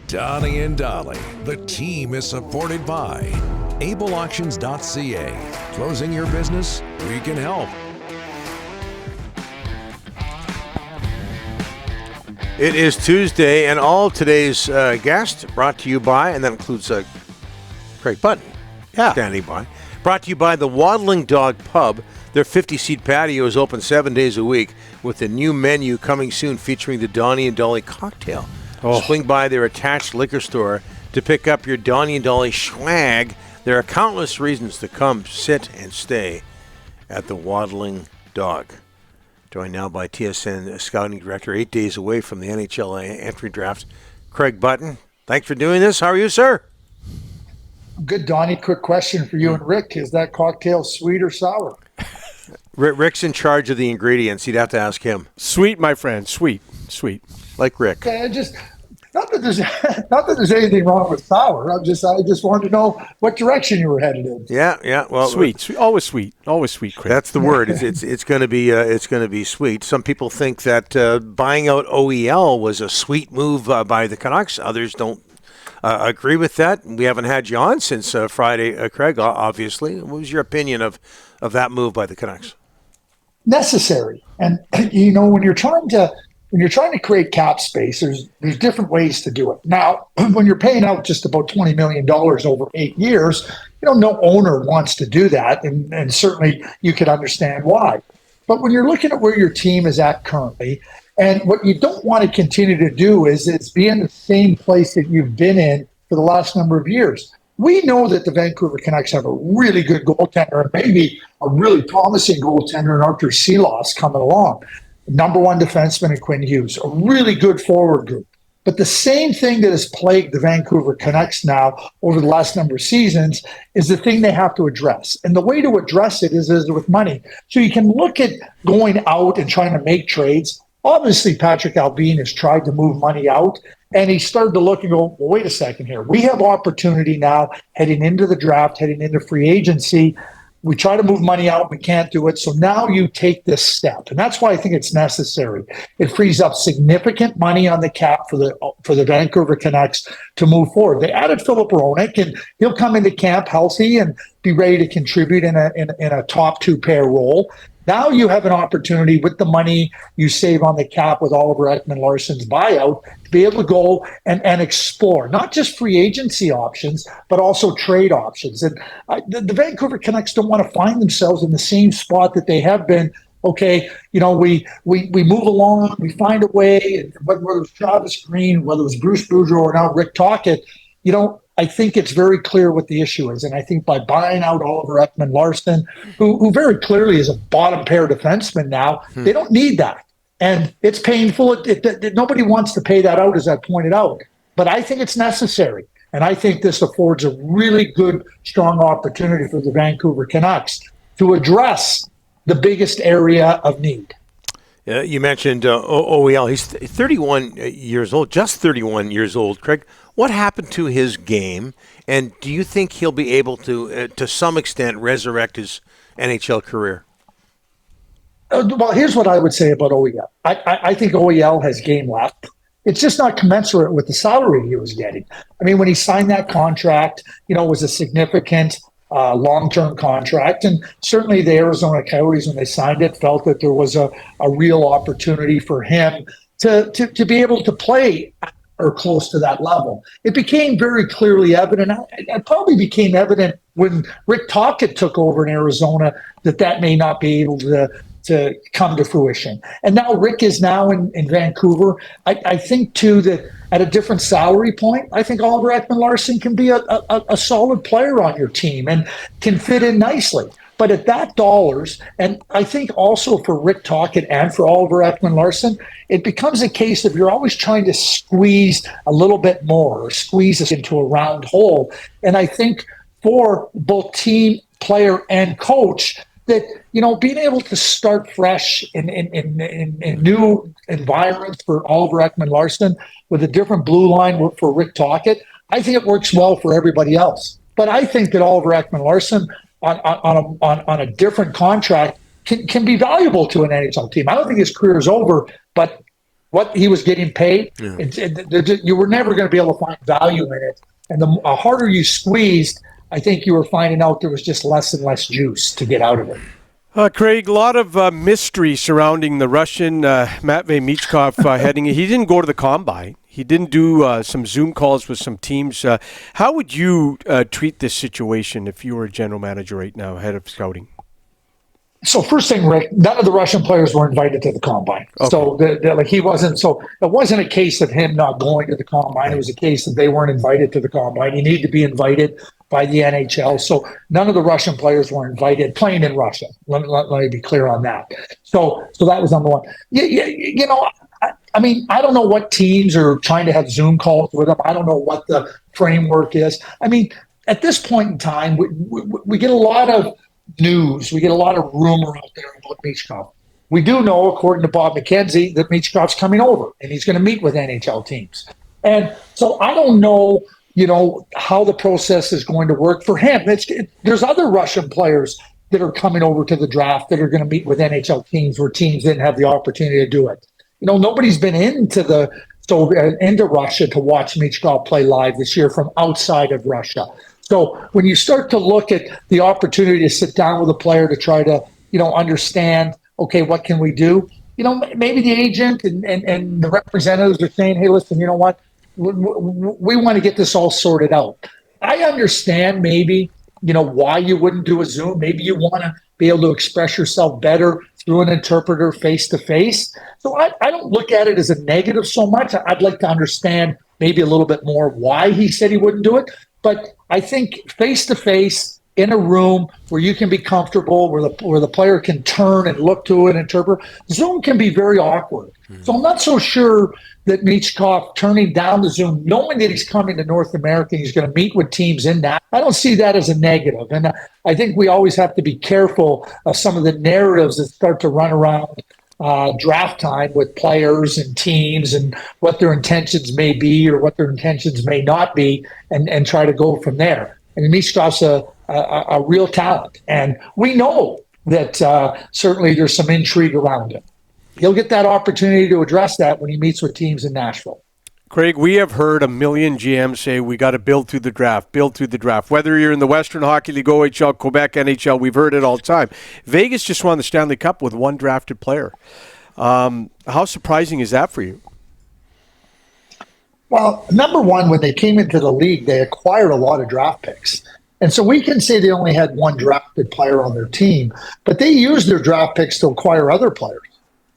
Donnie and Dolly. The team is supported by ableauctions.ca. Closing your business? We can help. It is Tuesday, and all today's guests brought to you by, and that includes Craig Button, standing by. Brought to you by the Waddling Dog Pub. Their 50-seat patio is open 7 days a week with a new menu coming soon featuring the Donnie and Dolly cocktail. Swing by their attached liquor store to pick up your Donnie and Dolly swag. There are countless reasons to come, sit, and stay at the Waddling Dog. Joined now by TSN Scouting Director, 8 days away from the NHL entry draft, Craig Button. Thanks for doing this. How are you, sir? Good, Donnie. Quick question for you and Rick. Is that cocktail sweet or sour? Rick's in charge of the ingredients. You'd have to ask him. Sweet, my friend. Sweet. Like Rick. Not that there's anything wrong with sour. I just wanted to know what direction you were headed in. Yeah. Well, sweet. Always sweet, Craig. That's the word. It's going to be sweet. Some people think that buying out OEL was a sweet move by the Canucks. Others don't agree with that. We haven't had you on since Friday, Craig. Obviously, what was your opinion of that move by the Canucks? Necessary, and when you're trying to create cap space, there's different ways to do it. Now, when you're paying out just about $20 million over 8 years, no owner wants to do that, and certainly you could understand why. But when you're looking at where your team is at currently, and what you don't want to continue to do is be in the same place that you've been in for the last number of years. We know that the Vancouver Canucks have a really good goaltender, and maybe a really promising goaltender in Artur Silas coming along. Number one defenseman in Quinn Hughes, a really good forward group. But the same thing that has plagued the Vancouver Canucks now over the last number of seasons is the thing they have to address. And the way to address it is with money. So you can look at going out and trying to make trades. Obviously, Patrick Albin has tried to move money out, and he started to look and go, well, wait a second here. We have opportunity now heading into the draft, heading into free agency. We try to move money out, we can't do it. So now you take this step. And that's why I think it's necessary. It frees up significant money on the cap for the Vancouver Canucks to move forward. They added Philip Hronek, and he'll come into camp healthy and be ready to contribute in a top two pair role. Now you have an opportunity with the money you save on the cap with Oliver Ekman-Larsson's buyout to be able to go and explore not just free agency options, but also trade options. And the Vancouver Canucks don't want to find themselves in the same spot that they have been. Okay, we move along, we find a way, whether it was Travis Green, whether it was Bruce Boudreau, or now Rick Tocchet, I think it's very clear what the issue is. And I think by buying out Oliver Ekman-Larsson, who very clearly is a bottom pair defenseman now, they don't need that. And it's painful. Nobody wants to pay that out, as I pointed out. But I think it's necessary. And I think this affords a really good, strong opportunity for the Vancouver Canucks to address the biggest area of need. You mentioned OEL. He's 31 years old, just 31 years old. Craig, what happened to his game, and do you think he'll be able to some extent, resurrect his NHL career? Well, here's what I would say about OEL. I think OEL has game left. It's just not commensurate with the salary he was getting. I mean, when he signed that contract, it was a significant long-term contract. And certainly the Arizona Coyotes, when they signed it, felt that there was a real opportunity for him to be able to play or close to that level. It became very clearly evident. It probably became evident when Rick Tocchet took over in Arizona that may not be able to come to fruition. And now Rick is now in Vancouver. I think, too, that at a different salary point, I think Oliver Ekman-Larsson can be a solid player on your team and can fit in nicely. But at that dollars, and I think also for Rick Tocchet and for Oliver Ekman-Larsson, it becomes a case of you're always trying to squeeze a little bit more or squeeze us into a round hole. And I think for both team, player, and coach, that, being able to start fresh in new environments for Oliver Ekman-Larsson with a different blue line for Rick Tocchet, I think it works well for everybody else. But I think that Oliver Ekman-Larsson on a different contract can be valuable to an NHL team. I don't think his career is over, but what he was getting paid, you were never going to be able to find value in it. And the harder you squeezed, I think you were finding out there was just less and less juice to get out of it. Craig, a lot of mystery surrounding the Russian Matvei Michkov heading. He didn't go to the Combine. He didn't do some Zoom calls with some teams. How would you treat this situation if you were a general manager right now, head of scouting? So first thing, Rick, none of the Russian players were invited to the Combine. Okay. So he wasn't. So it wasn't a case of him not going to the Combine. It was a case of they weren't invited to the Combine. He needed to be invited by the NHL. So none of the Russian players were invited playing in Russia. Let me be clear on that. So that was number one. You know, I mean, I don't know what teams are trying to have Zoom calls with them. I don't know what the framework is. I mean, at this point in time, we get a lot of news. We get a lot of rumor out there about Michkov. We do know, according to Bob McKenzie, that Michkov's coming over and he's going to meet with NHL teams. And so I don't know, you know, how the process is going to work for him. There's other Russian players that are coming over to the draft that are going to meet with NHL teams where teams didn't have the opportunity to do it. You know, nobody's been into Russia to watch Michkov play live this year from outside of Russia. So when you start to look at the opportunity to sit down with a player to try to, you know, understand, okay, what can we do? You know, maybe the agent and the representatives are saying, hey, listen, you know what? We want to get this all sorted out. I understand maybe, you know, why you wouldn't do a Zoom. Maybe you want to be able to express yourself better through an interpreter face to face. So I don't look at it as a negative so much. I'd like to understand maybe a little bit more why he said he wouldn't do it. But I think face-to-face in a room where you can be comfortable, where the player can turn and look to an interpreter, Zoom can be very awkward. So I'm not so sure that Michkov turning down the Zoom, knowing that he's coming to North America, he's going to meet with teams in that. I don't see that as a negative. And I think we always have to be careful of some of the narratives that start to run around draft time with players and teams and what their intentions may be or what their intentions may not be, and try to go from there. And Michkov's a real talent, and we know that certainly there's some intrigue around him. He'll get that opportunity to address that when he meets with teams in Nashville. Craig, we have heard a million GMs say we got to build through the draft. Whether you're in the Western Hockey League, OHL, Quebec, NHL, we've heard it all the time. Vegas just won the Stanley Cup with one drafted player. How surprising is that for you? Well, number one, when they came into the league, they acquired a lot of draft picks. And so we can say they only had one drafted player on their team, but they used their draft picks to acquire other players.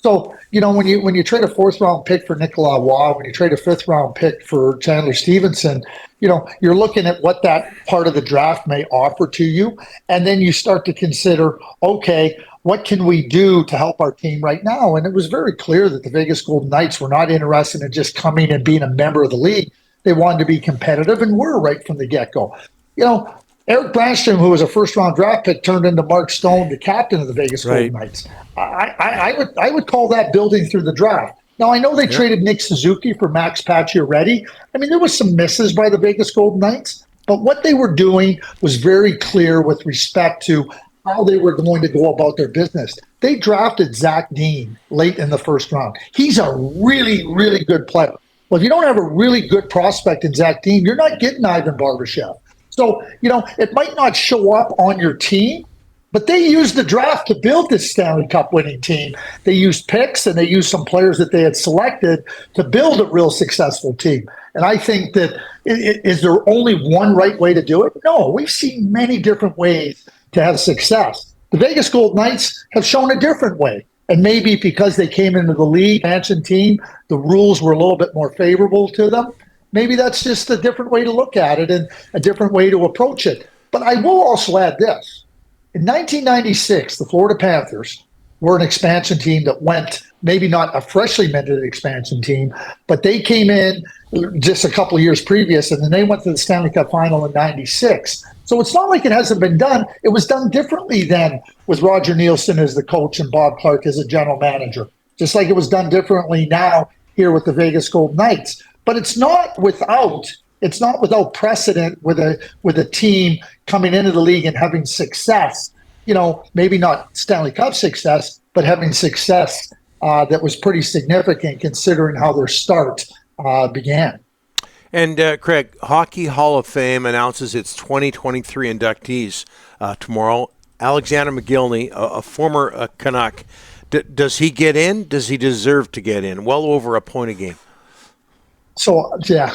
So, you know, when you trade a fourth-round pick for Nicolas Roy, when you trade a fifth-round pick for Chandler Stevenson, you know, you're looking at what that part of the draft may offer to you, and then you start to consider, okay, what can we do to help our team right now? And it was very clear that the Vegas Golden Knights were not interested in just coming and being a member of the league. They wanted to be competitive and were right from the get-go. You know, Eric Brandstrom, who was a first-round draft pick, turned into Mark Stone, the captain of the Vegas Golden Knights. I would call that building through the draft. Now, I know they traded Nick Suzuki for Max Pacioretty. I mean, there was some misses by the Vegas Golden Knights, but what they were doing was very clear with respect to how they were going to go about their business. They drafted Zach Dean late in the first round. He's a really, really good player. Well, if you don't have a really good prospect in Zach Dean, you're not getting Ivan Barbashev. So, you know, it might not show up on your team, but they used the draft to build this Stanley Cup winning team. They used picks and they used some players that they had selected to build a real successful team. And I think that is there only one right way to do it? No, we've seen many different ways to have success. The Vegas Golden Knights have shown a different way. And maybe because they came into the league, expansion team, the rules were a little bit more favorable to them. Maybe that's just a different way to look at it and a different way to approach it. But I will also add this. In 1996, the Florida Panthers were an expansion team that went, maybe not a freshly minted expansion team, but they came in just a couple of years previous, and then they went to the Stanley Cup final in 96. So it's not like it hasn't been done. It was done differently then with Roger Nielsen as the coach and Bob Clark as a general manager, just like it was done differently now here with the Vegas Golden Knights. But it's not without precedent with a team coming into the league and having success. You know, maybe not Stanley Cup success, but having success that was pretty significant considering how their start began. And Craig, Hockey Hall of Fame announces its 2023 inductees tomorrow. Alexander McGillney, a former Canuck, does he get in? Does he deserve to get in? Well over a point a game. So, yeah,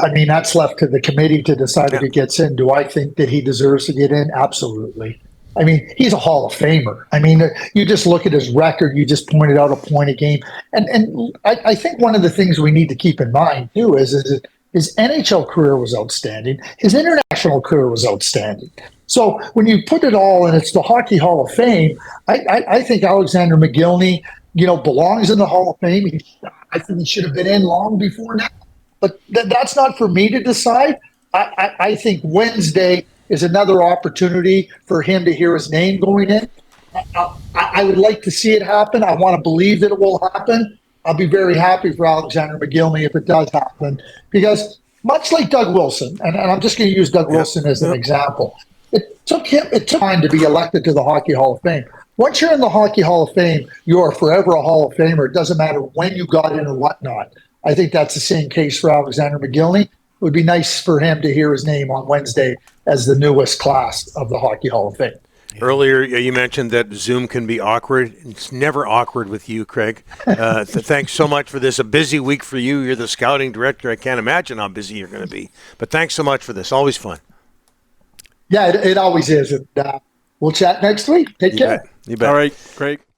I mean, that's left to the committee to decide if he gets in. Do I think that he deserves to get in? Absolutely. I mean, he's a Hall of Famer. I mean, you just look at his record. You just pointed out a point a game. And I think one of the things we need to keep in mind, too, is his NHL career was outstanding. His international career was outstanding. So when you put it all and it's the Hockey Hall of Fame, I think Alexander McGillney, belongs in the Hall of Fame. I think he should have been in long before now. But that's not for me to decide. I think Wednesday is another opportunity for him to hear his name going in. I would like to see it happen. I want to believe that it will happen. I'll be very happy for Alexander McGillney if it does happen. Because much like Doug Wilson, and I'm just going to use Doug Wilson as an example, it took time to be elected to the Hockey Hall of Fame. Once you're in the Hockey Hall of Fame, you are forever a Hall of Famer. It doesn't matter when you got in or whatnot. I think that's the same case for Alexander McGillney. It would be nice for him to hear his name on Wednesday as the newest class of the Hockey Hall of Fame. Earlier, you mentioned that Zoom can be awkward. It's never awkward with you, Craig. Thanks so much for this. A busy week for you. You're the scouting director. I can't imagine how busy you're going to be. But thanks so much for this. Always fun. Yeah, it always is. And we'll chat next week. Take care. You bet. All right, Craig.